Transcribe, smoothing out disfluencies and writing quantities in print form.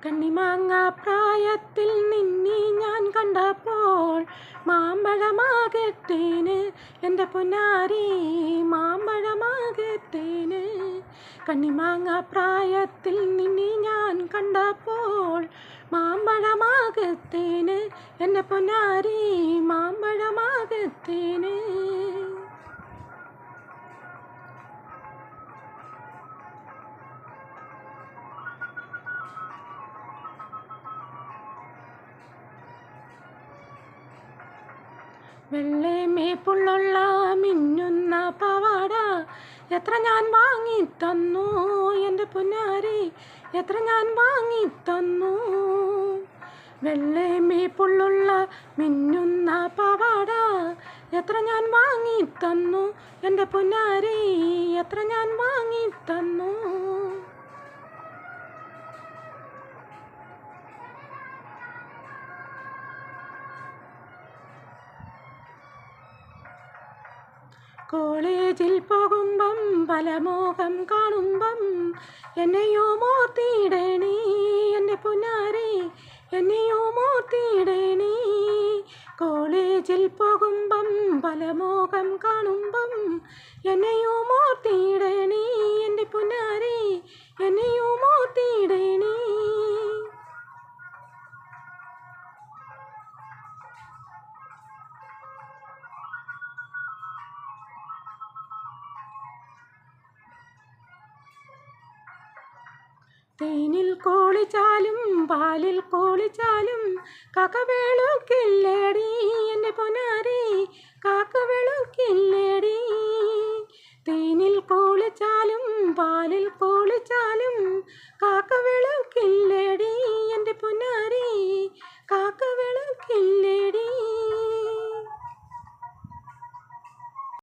കണ്ണിമാങ്ങ പ്രായത്തിൽ നിന്നെ ഞാൻ കണ്ടപ്പോൾ മാമ്പഴമാകത്തേന് എൻ്റെ പൊന്നാരി മാമ്പഴമാകത്തേന്. കണ്ണിമാങ്ങ പ്രായത്തിൽ നിന്നെ ഞാൻ കണ്ടപ്പോൾ മാമ്പഴമാകത്തേന് എൻ്റെ പൊന്നാരി മാമ്പഴമാകത്തേന്. വെള്ളമേപ്പുള്ള മിന്നുന്ന പാവാട എത്ര ഞാൻ വാങ്ങിത്തന്നു എൻ്റെ പൊന്നാരി എത്ര ഞാൻ വാങ്ങിത്തന്നു. വെള്ളമേപ്പുള്ള മിന്നുന്ന പാവാട എത്ര ഞാൻ വാങ്ങിത്തന്നു എൻ്റെ പൊന്നാരി എത്ര ഞാൻ വാങ്ങിത്തന്നു. കോളേജിൽ പോകുമ്പം പല മോഹം കാണുമ്പം എന്നെയോ മോർത്തിയിടേണി എൻ്റെ പൊന്നാരി എന്നെയോ മോർത്തിയിടേണി. കോളേജിൽ പോകുമ്പം പല മോഹം കാണുമ്പം എന്നെയോ മോർത്തിയിടേണി എൻ്റെ പൊന്നാരി എന്നെയോ മോർത്തിയിടേണി. തേനിൽ കോളിച്ചാലും പാലിൽ കോളിച്ചാലും കാക്ക വെളുക്കില്ലേടി എൻ്റെ പൊന്നാരി കാക്ക വെളുക്കില്ലേടി. തേനിൽ കോളിച്ചാലും പാലിൽ കോളിച്ചാലും കാക്ക